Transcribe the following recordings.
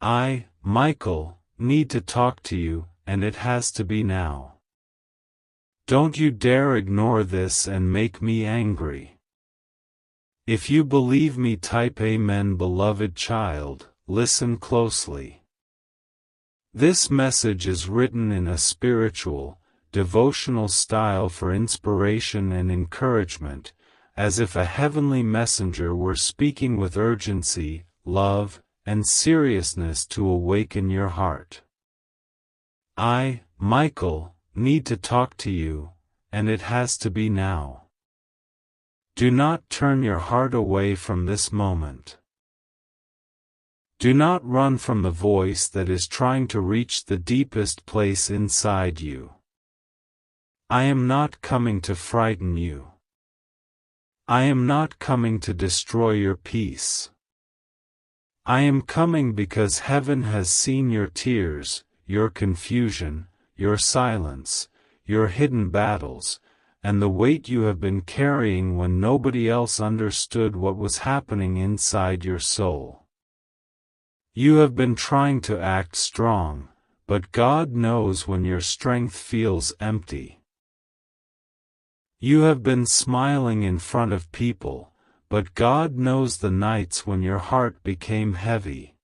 I, Michael, need to talk to you, and it has to be now. Don't you dare ignore this and make me angry. If you believe me, type Amen. Beloved child, listen closely. This message is written in a spiritual, devotional style for inspiration and encouragement, as if a heavenly messenger were speaking with urgency, love, and seriousness to awaken your heart. I, Michael, need to talk to you, and it has to be now. Do not turn your heart away from this moment. Do not run from the voice that is trying to reach the deepest place inside you. I am not coming to frighten you. I am not coming to destroy your peace. I am coming because heaven has seen your tears, your confusion, your silence, your hidden battles, and the weight you have been carrying when nobody else understood what was happening inside your soul. You have been trying to act strong, but God knows when your strength feels empty. You have been smiling in front of people, but God knows the nights when your heart became heavy.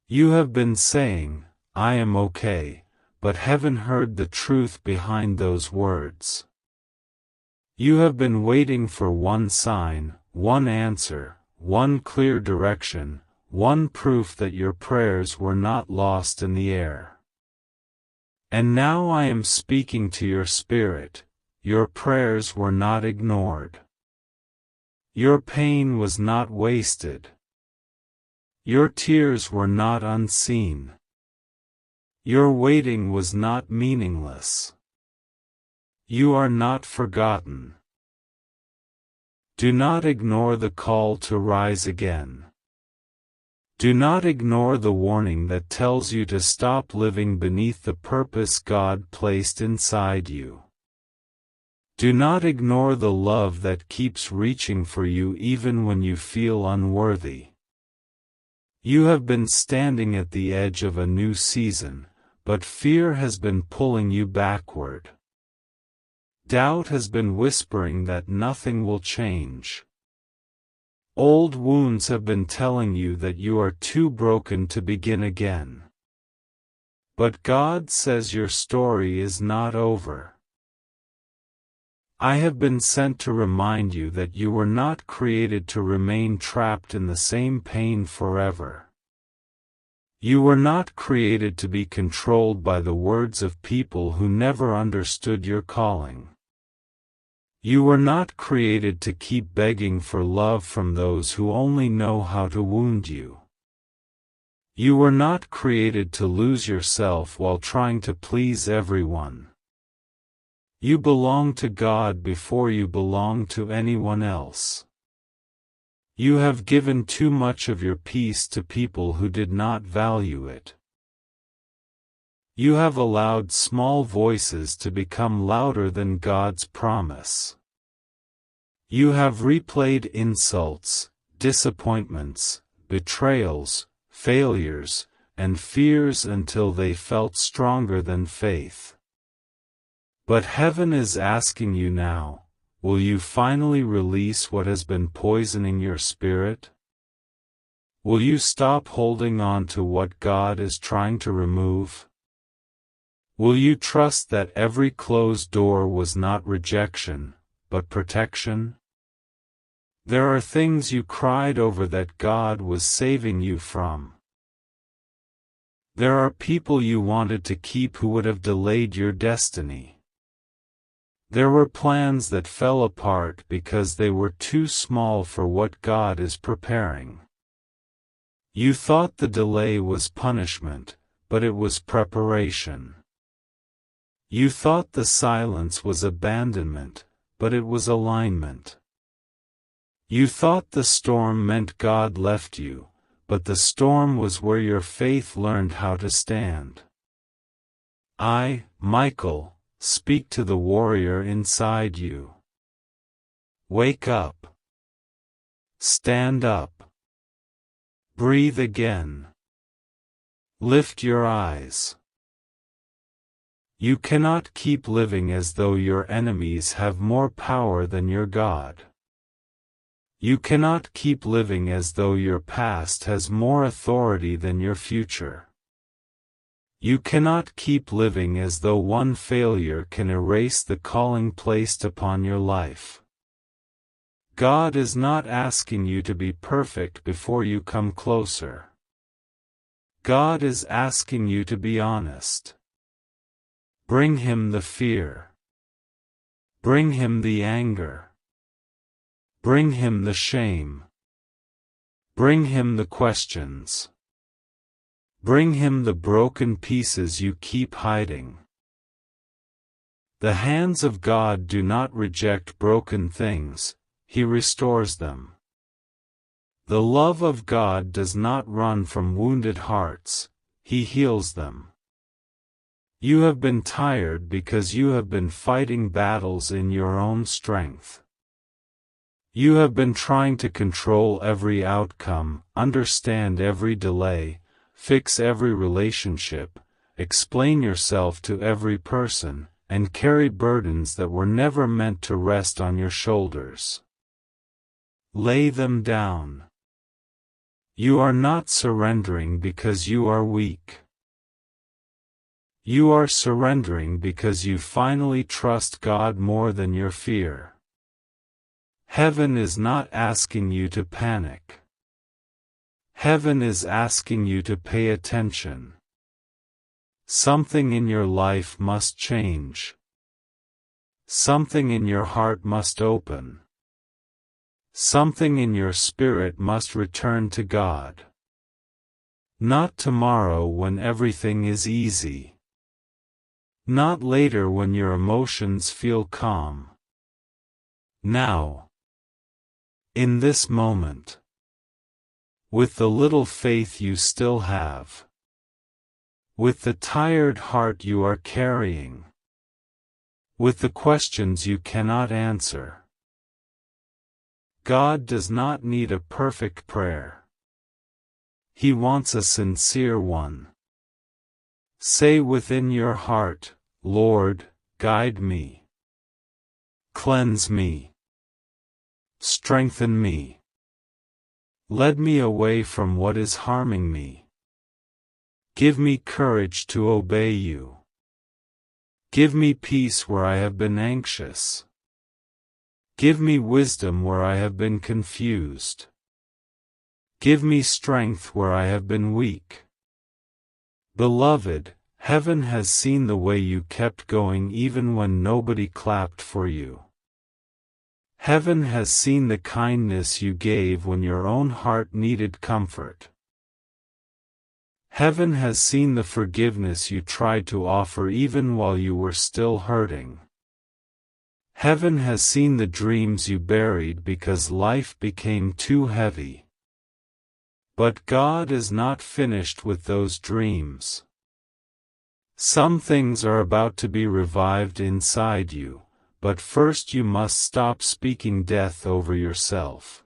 You have been saying, "I am okay," but heaven heard the truth behind those words. You have been waiting for one sign, one answer, one clear direction, one proof that your prayers were not lost in the air. And now I am speaking to your spirit. Your prayers were not ignored. Your pain was not wasted. Your tears were not unseen. Your waiting was not meaningless. You are not forgotten. Do not ignore the call to rise again. Do not ignore the warning that tells you to stop living beneath the purpose God placed inside you. Do not ignore the love that keeps reaching for you even when you feel unworthy. You have been standing at the edge of a new season, but fear has been pulling you backward. Doubt has been whispering that nothing will change. Old wounds have been telling you that you are too broken to begin again. But God says your story is not over. I have been sent to remind you that you were not created to remain trapped in the same pain forever. You were not created to be controlled by the words of people who never understood your calling. You were not created to keep begging for love from those who only know how to wound you. You were not created to lose yourself while trying to please everyone. You belong to God before you belong to anyone else. You have given too much of your peace to people who did not value it. You have allowed small voices to become louder than God's promise. You have replayed insults, disappointments, betrayals, failures, and fears until they felt stronger than faith. But heaven is asking you now, will you finally release what has been poisoning your spirit? Will you stop holding on to what God is trying to remove? Will you trust that every closed door was not rejection, but protection? There are things you cried over that God was saving you from. There are people you wanted to keep who would have delayed your destiny. There were plans that fell apart because they were too small for what God is preparing. You thought the delay was punishment, but it was preparation. You thought the silence was abandonment, but it was alignment. You thought the storm meant God left you, but the storm was where your faith learned how to stand. I, Michael, speak to the warrior inside you. Wake up. Stand up. Breathe again. Lift your eyes. You cannot keep living as though your enemies have more power than your God. You cannot keep living as though your past has more authority than your future. You cannot keep living as though one failure can erase the calling placed upon your life. God is not asking you to be perfect before you come closer. God is asking you to be honest. Bring Him the fear. Bring Him the anger. Bring Him the shame. Bring Him the questions. Bring Him the broken pieces you keep hiding. The hands of God do not reject broken things, He restores them. The love of God does not run from wounded hearts, He heals them. You have been tired because you have been fighting battles in your own strength. You have been trying to control every outcome, understand every delay, fix every relationship, explain yourself to every person, and carry burdens that were never meant to rest on your shoulders. Lay them down. You are not surrendering because you are weak. You are surrendering because you finally trust God more than your fear. Heaven is not asking you to panic. Heaven is asking you to pay attention. Something in your life must change. Something in your heart must open. Something in your spirit must return to God. Not tomorrow when everything is easy. Not later when your emotions feel calm. Now. In this moment. With the little faith you still have. With the tired heart you are carrying. With the questions you cannot answer. God does not need a perfect prayer. He wants a sincere one. Say within your heart, Lord, guide me. Cleanse me. Strengthen me. Lead me away from what is harming me. Give me courage to obey you. Give me peace where I have been anxious. Give me wisdom where I have been confused. Give me strength where I have been weak. Beloved, heaven has seen the way you kept going even when nobody clapped for you. Heaven has seen the kindness you gave when your own heart needed comfort. Heaven has seen the forgiveness you tried to offer even while you were still hurting. Heaven has seen the dreams you buried because life became too heavy. But God is not finished with those dreams. Some things are about to be revived inside you, but first you must stop speaking death over yourself.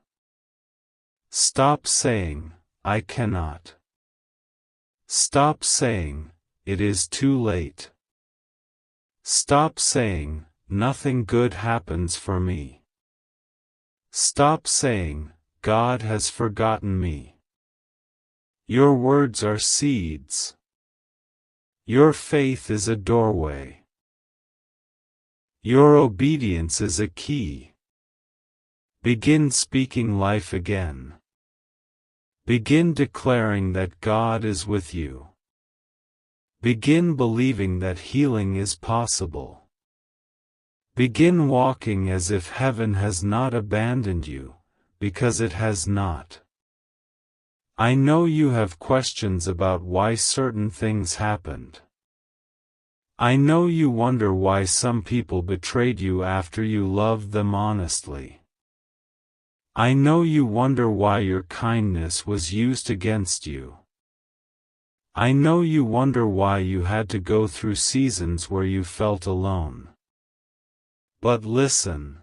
Stop saying, I cannot. Stop saying, it is too late. Stop saying, nothing good happens for me. Stop saying, God has forgotten me. Your words are seeds. Your faith is a doorway. Your obedience is a key. Begin speaking life again. Begin declaring that God is with you. Begin believing that healing is possible. Begin walking as if heaven has not abandoned you, because it has not. I know you have questions about why certain things happened. I know you wonder why some people betrayed you after you loved them honestly. I know you wonder why your kindness was used against you. I know you wonder why you had to go through seasons where you felt alone. But listen.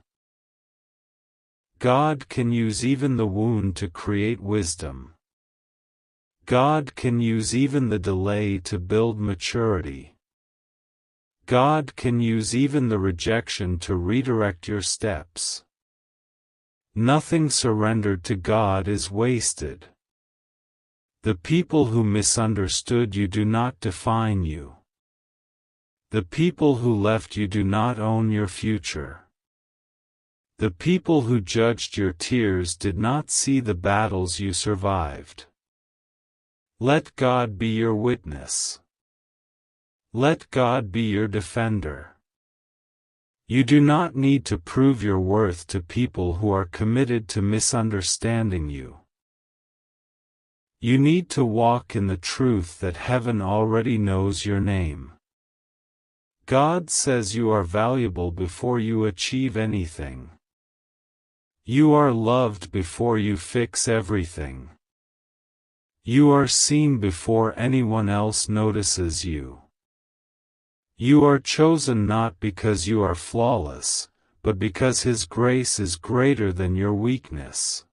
God can use even the wound to create wisdom. God can use even the delay to build maturity. God can use even the rejection to redirect your steps. Nothing surrendered to God is wasted. The people who misunderstood you do not define you. The people who left you do not own your future. The people who judged your tears did not see the battles you survived. Let God be your witness. Let God be your defender. You do not need to prove your worth to people who are committed to misunderstanding you. You need to walk in the truth that heaven already knows your name. God says you are valuable before you achieve anything. You are loved before you fix everything. You are seen before anyone else notices you. You are chosen not because you are flawless, but because His grace is greater than your weakness.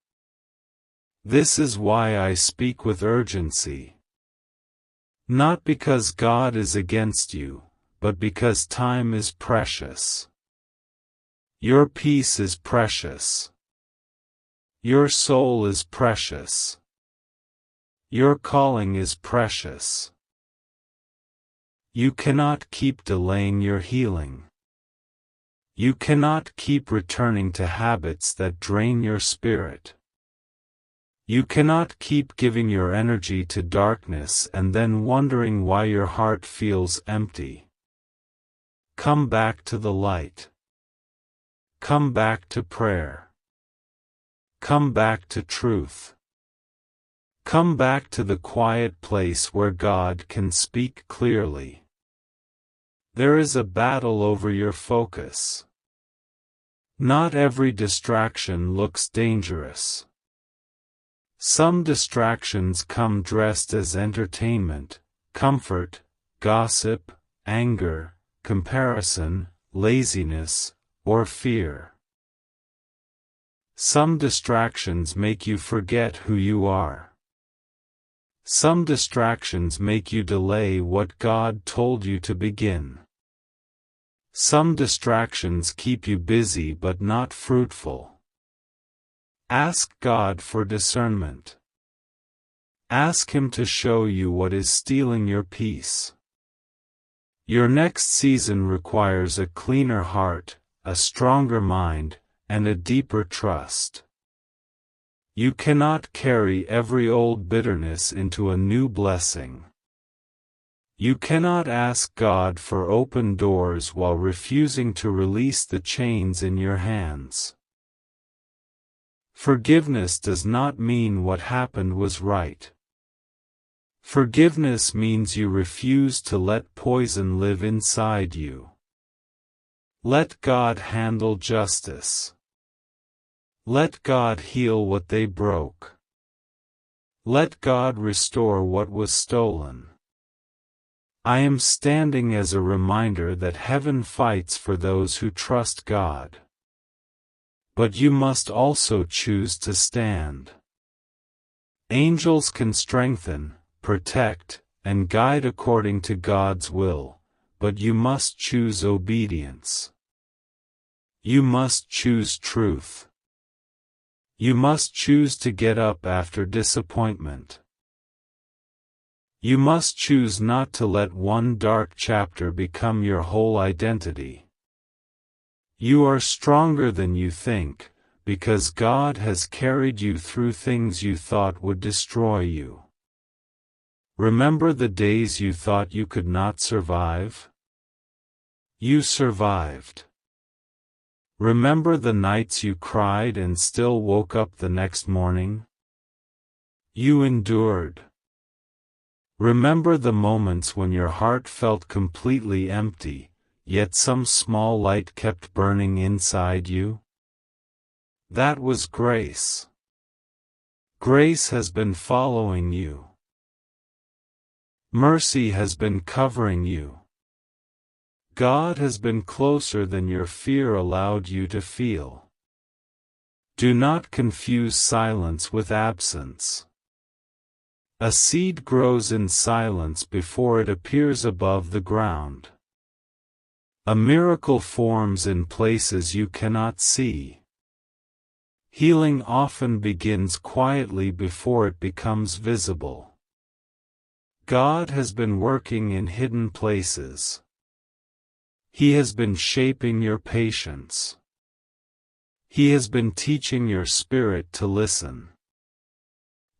This is why I speak with urgency. Not because God is against you, but because time is precious. Your peace is precious. Your soul is precious. Your calling is precious. You cannot keep delaying your healing. You cannot keep returning to habits that drain your spirit. You cannot keep giving your energy to darkness and then wondering why your heart feels empty. Come back to the light. Come back to prayer. Come back to truth. Come back to the quiet place where God can speak clearly. There is a battle over your focus. Not every distraction looks dangerous. Some distractions come dressed as entertainment, comfort, gossip, anger, comparison, laziness, or fear. Some distractions make you forget who you are. Some distractions make you delay what God told you to begin. Some distractions keep you busy but not fruitful. Ask God for discernment. Ask Him to show you what is stealing your peace. Your next season requires a cleaner heart, a stronger mind, and a deeper trust. You cannot carry every old bitterness into a new blessing. You cannot ask God for open doors while refusing to release the chains in your hands. Forgiveness does not mean what happened was right. Forgiveness means you refuse to let poison live inside you. Let God handle justice. Let God heal what they broke. Let God restore what was stolen. I am standing as a reminder that heaven fights for those who trust God. But you must also choose to stand. Angels can strengthen, protect, and guide according to God's will, but you must choose obedience. You must choose truth. You must choose to get up after disappointment. You must choose not to let one dark chapter become your whole identity. You are stronger than you think, because God has carried you through things you thought would destroy you. Remember the days you thought you could not survive? You survived. Remember the nights you cried and still woke up the next morning? You endured. Remember the moments when your heart felt completely empty, yet some small light kept burning inside you? That was grace. Grace has been following you. Mercy has been covering you. God has been closer than your fear allowed you to feel. Do not confuse silence with absence. A seed grows in silence before it appears above the ground. A miracle forms in places you cannot see. Healing often begins quietly before it becomes visible. God has been working in hidden places. He has been shaping your patience. He has been teaching your spirit to listen.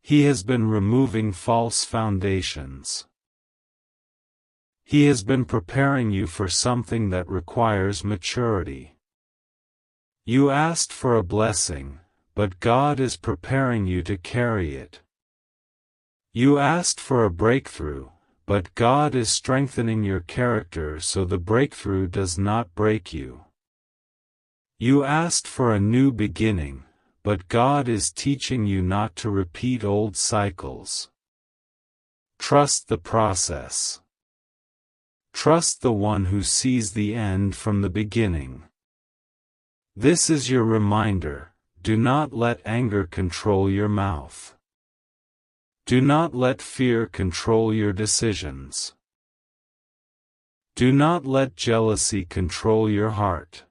He has been removing false foundations. He has been preparing you for something that requires maturity. You asked for a blessing, but God is preparing you to carry it. You asked for a breakthrough, but God is strengthening your character so the breakthrough does not break you. You asked for a new beginning, but God is teaching you not to repeat old cycles. Trust the process. Trust the one who sees the end from the beginning. This is your reminder: do not let anger control your mouth. Do not let fear control your decisions. Do not let jealousy control your heart.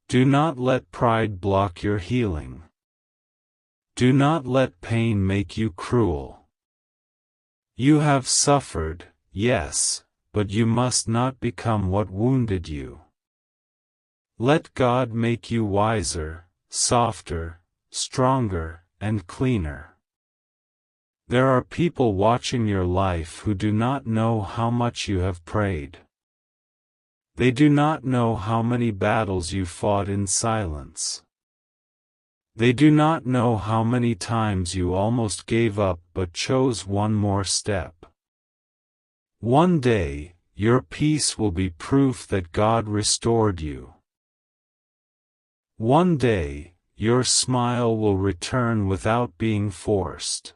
Do not let pride block your healing. Do not let pain make you cruel. You have suffered, yes, but you must not become what wounded you. Let God make you wiser, softer, stronger, and cleaner. There are people watching your life who do not know how much you have prayed. They do not know how many battles you fought in silence. They do not know how many times you almost gave up but chose one more step. One day, your peace will be proof that God restored you. One day, your smile will return without being forced.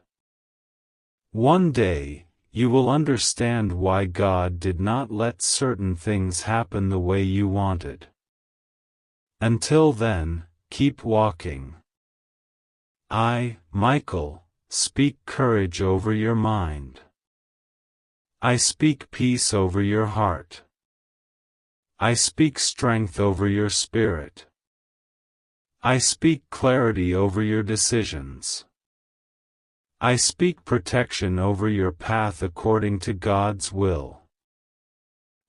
One day, you will understand why God did not let certain things happen the way you wanted. Until then, keep walking. I, Michael, speak courage over your mind. I speak peace over your heart. I speak strength over your spirit. I speak clarity over your decisions. I speak protection over your path according to God's will.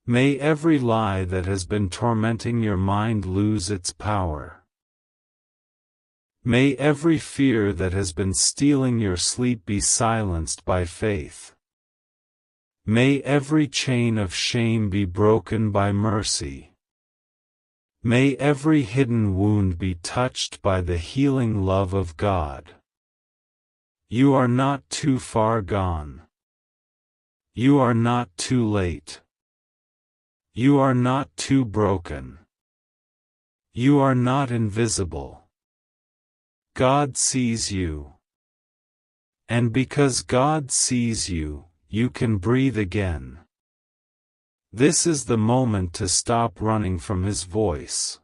May every lie that has been tormenting your mind lose its power. May every fear that has been stealing your sleep be silenced by faith. May every chain of shame be broken by mercy. May every hidden wound be touched by the healing love of God. You are not too far gone. You are not too late. You are not too broken. You are not invisible. God sees you. And because God sees you, you can breathe again. This is the moment to stop running from His voice.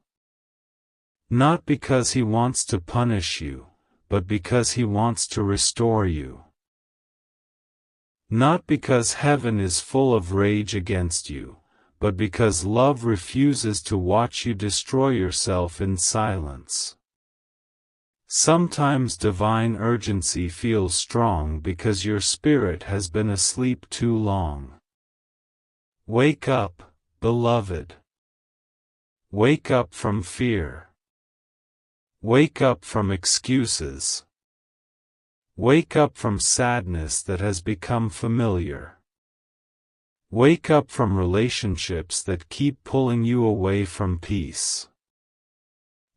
Not because He wants to punish you, but because He wants to restore you. Not because heaven is full of rage against you, but because love refuses to watch you destroy yourself in silence. Sometimes divine urgency feels strong because your spirit has been asleep too long. Wake up, beloved. Wake up from fear. Wake up from excuses. Wake up from sadness that has become familiar. Wake up from relationships that keep pulling you away from peace.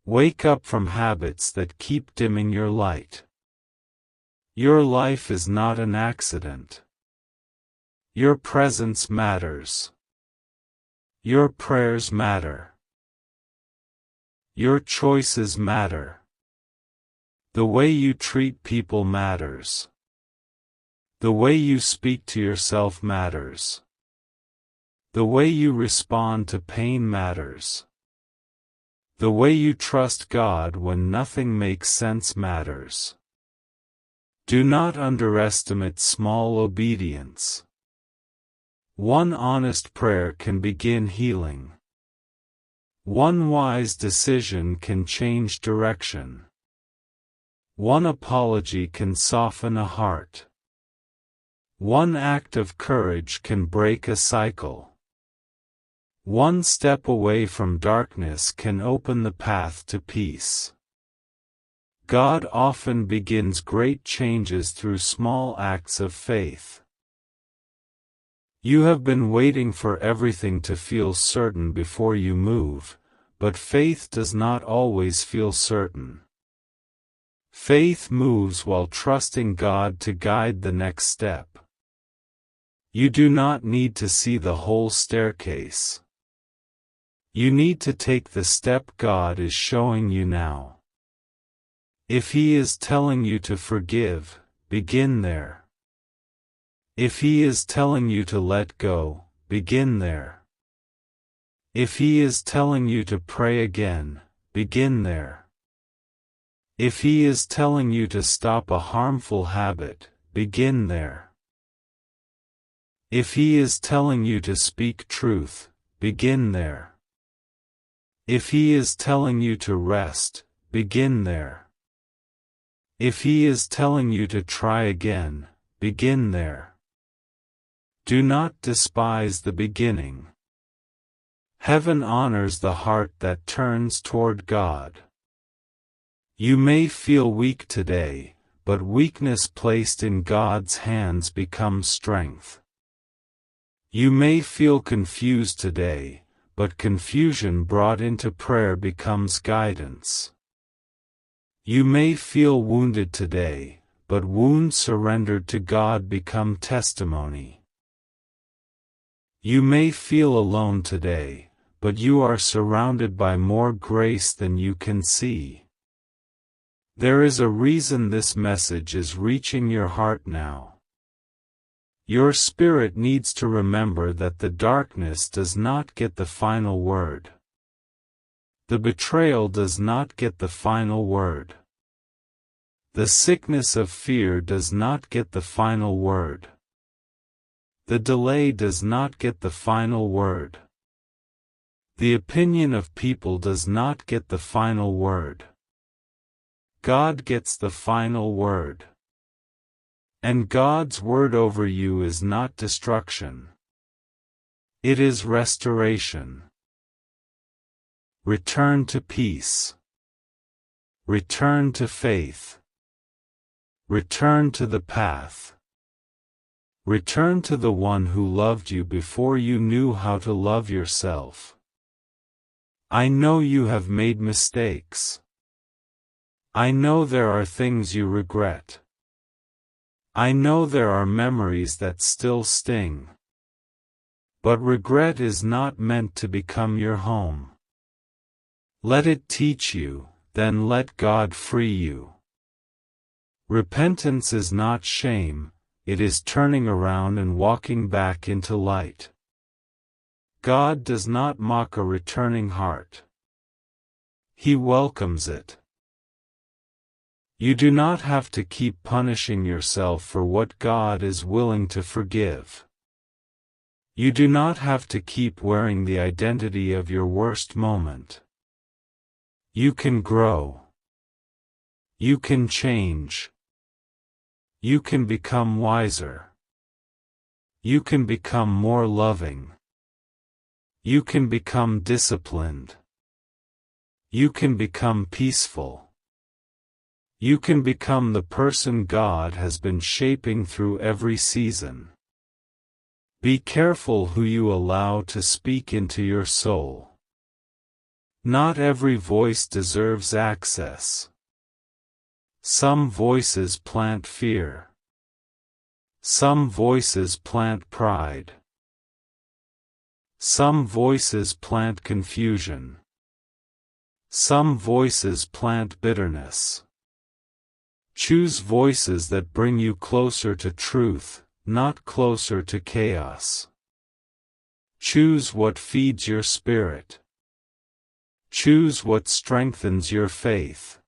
Wake up from habits that keep dimming your light. Your life is not an accident. Your presence matters. Your prayers matter. Your choices matter. The way you treat people matters. The way you speak to yourself matters. The way you respond to pain matters. The way you trust God when nothing makes sense matters. Do not underestimate small obedience. One honest prayer can begin healing. One wise decision can change direction. One apology can soften a heart. One act of courage can break a cycle. One step away from darkness can open the path to peace. God often begins great changes through small acts of faith. You have been waiting for everything to feel certain before you move, but faith does not always feel certain. Faith moves while trusting God to guide the next step. You do not need to see the whole staircase. You need to take the step God is showing you now. If He is telling you to forgive, begin there. If He is telling you to let go, begin there. If He is telling you to pray again, begin there. If He is telling you to stop a harmful habit, begin there. If He is telling you to speak truth, begin there. If He is telling you to rest, begin there. If He is telling you to try again, begin there. Do not despise the beginning. Heaven honors the heart that turns toward God. You may feel weak today, but weakness placed in God's hands becomes strength. You may feel confused today, but confusion brought into prayer becomes guidance. You may feel wounded today, but wounds surrendered to God become testimony. You may feel alone today, but you are surrounded by more grace than you can see. There is a reason this message is reaching your heart now. Your spirit needs to remember that the darkness does not get the final word. The betrayal does not get the final word. The sickness of fear does not get the final word. The delay does not get the final word. The opinion of people does not get the final word. God gets the final word. And God's word over you is not destruction. It is restoration. Return to peace. Return to faith. Return to the path. Return to the one who loved you before you knew how to love yourself. I know you have made mistakes. I know there are things you regret. I know there are memories that still sting. But regret is not meant to become your home. Let it teach you, then let God free you. Repentance is not shame, it is turning around and walking back into light. God does not mock a returning heart. He welcomes it. You do not have to keep punishing yourself for what God is willing to forgive. You do not have to keep wearing the identity of your worst moment. You can grow. You can change. You can become wiser. You can become more loving. You can become disciplined. You can become peaceful. You can become the person God has been shaping through every season. Be careful who you allow to speak into your soul. Not every voice deserves access. Some voices plant fear. Some voices plant pride. Some voices plant confusion. Some voices plant bitterness. Choose voices that bring you closer to truth, not closer to chaos. Choose what feeds your spirit. Choose what strengthens your faith.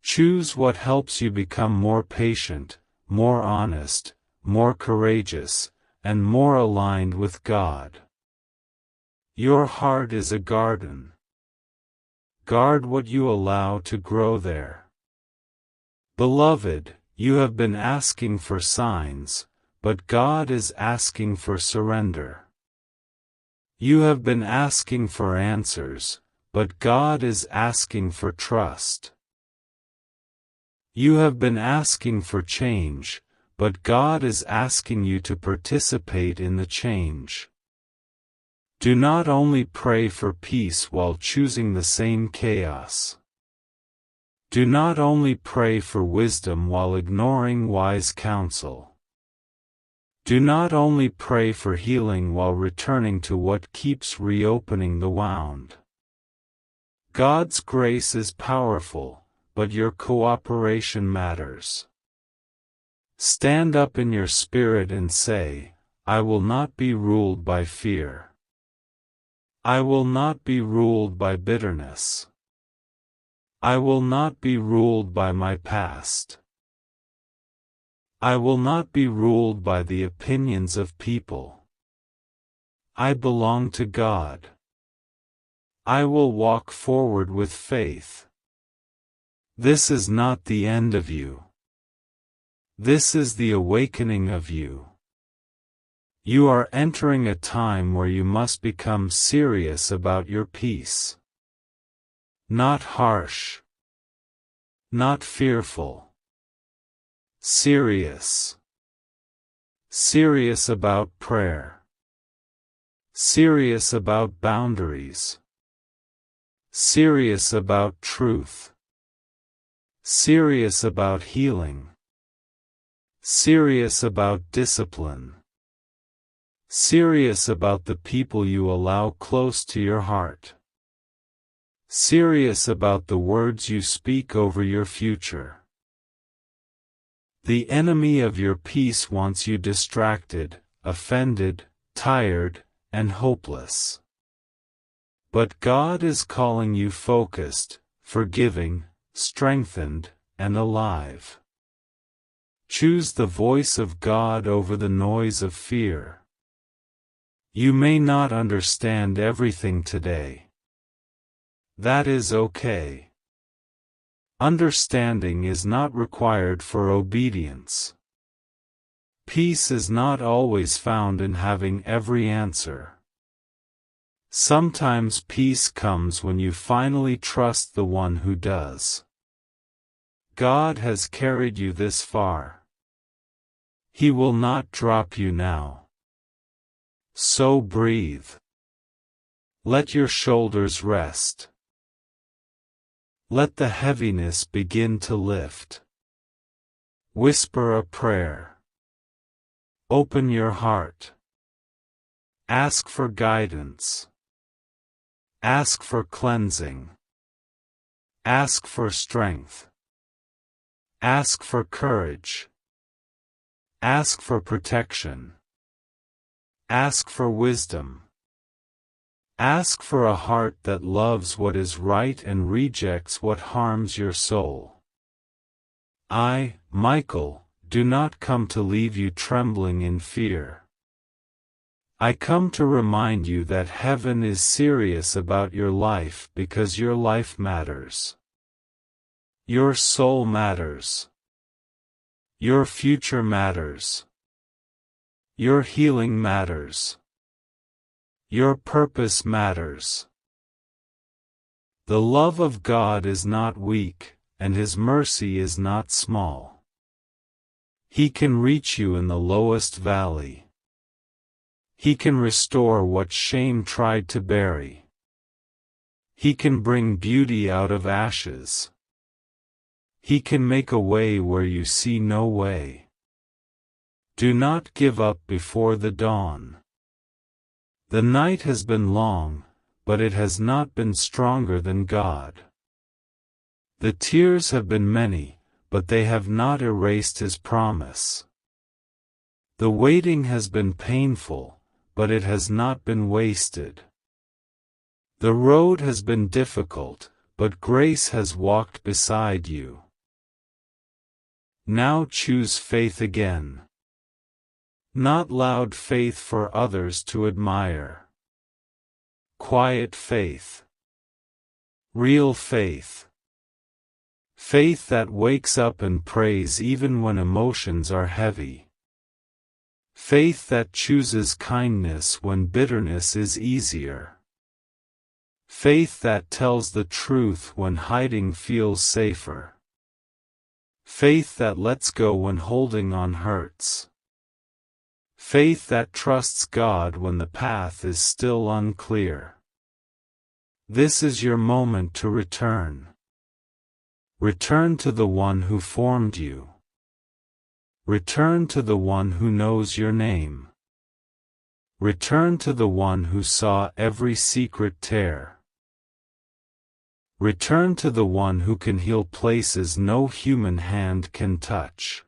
Choose what helps you become more patient, more honest, more courageous, and more aligned with God. Your heart is a garden. Guard what you allow to grow there. Beloved, you have been asking for signs, but God is asking for surrender. You have been asking for answers, but God is asking for trust. You have been asking for change, but God is asking you to participate in the change. Do not only pray for peace while choosing the same chaos. Do not only pray for wisdom while ignoring wise counsel. Do not only pray for healing while returning to what keeps reopening the wound. God's grace is powerful, but your cooperation matters. Stand up in your spirit and say, I will not be ruled by fear. I will not be ruled by bitterness. I will not be ruled by my past. I will not be ruled by the opinions of people. I belong to God. I will walk forward with faith. This is not the end of you. This is the awakening of you. You are entering a time where you must become serious about your peace. Not harsh. Not fearful. Serious. Serious about prayer. Serious about boundaries. Serious about truth. Serious about healing. Serious about discipline. Serious about the people you allow close to your heart. Serious about the words you speak over your future. The enemy of your peace wants you distracted, offended, tired, and hopeless. But God is calling you focused, forgiving, strengthened, and alive. Choose the voice of God over the noise of fear. You may not understand everything today. That is okay. Understanding is not required for obedience. Peace is not always found in having every answer. Sometimes peace comes when you finally trust the one who does. God has carried you this far. He will not drop you now. So breathe. Let your shoulders rest. Let the heaviness begin to lift. Whisper a prayer. Open your heart. Ask for guidance. Ask for cleansing. Ask for strength. Ask for courage. Ask for protection. Ask for wisdom. Ask for a heart that loves what is right and rejects what harms your soul. I, Michael, do not come to leave you trembling in fear. I come to remind you that heaven is serious about your life because your life matters. Your soul matters. Your future matters. Your healing matters. Your purpose matters. The love of God is not weak, and His mercy is not small. He can reach you in the lowest valley. He can restore what shame tried to bury. He can bring beauty out of ashes. He can make a way where you see no way. Do not give up before the dawn. The night has been long, but it has not been stronger than God. The tears have been many, but they have not erased His promise. The waiting has been painful, but it has not been wasted. The road has been difficult, but grace has walked beside you. Now choose faith again. Not loud faith for others to admire. Quiet faith. Real faith. Faith that wakes up and prays even when emotions are heavy. Faith that chooses kindness when bitterness is easier. Faith that tells the truth when hiding feels safer. Faith that lets go when holding on hurts. Faith that trusts God when the path is still unclear. This is your moment to return. Return to the one who formed you. Return to the one who knows your name. Return to the one who saw every secret tear. Return to the one who can heal places no human hand can touch.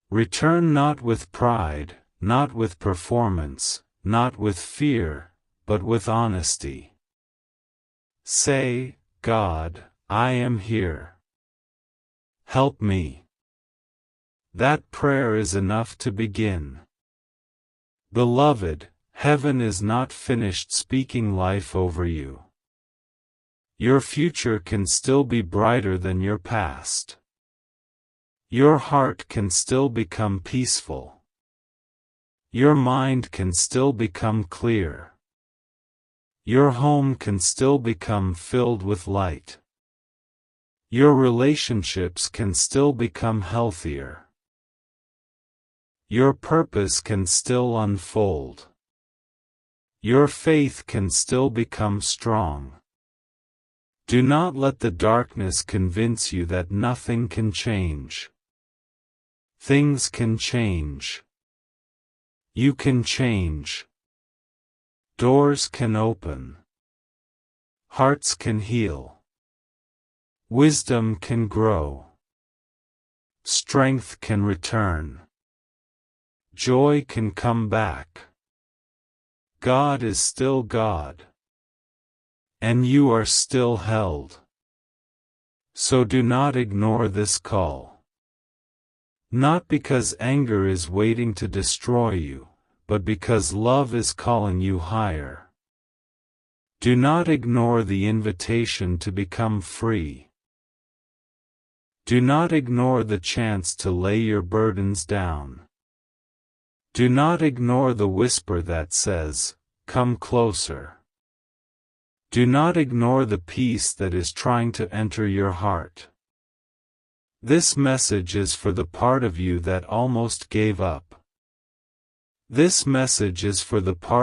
Return not with pride, not with performance, not with fear, but with honesty. Say, God, I am here. Help me. That prayer is enough to begin. Beloved, heaven is not finished speaking life over you. Your future can still be brighter than your past. Your heart can still become peaceful. Your mind can still become clear. Your home can still become filled with light. Your relationships can still become healthier. Your purpose can still unfold. Your faith can still become strong. Do not let the darkness convince you that nothing can change. Things can change. You can change. Doors can open. Hearts can heal. Wisdom can grow. Strength can return. Joy can come back. God is still God. And you are still held. So do not ignore this call. Not because anger is waiting to destroy you, but because love is calling you higher. Do not ignore the invitation to become free. Do not ignore the chance to lay your burdens down. Do not ignore the whisper that says, "Come closer." Do not ignore the peace that is trying to enter your heart. This message is for the part of you that almost gave up. This message is for the part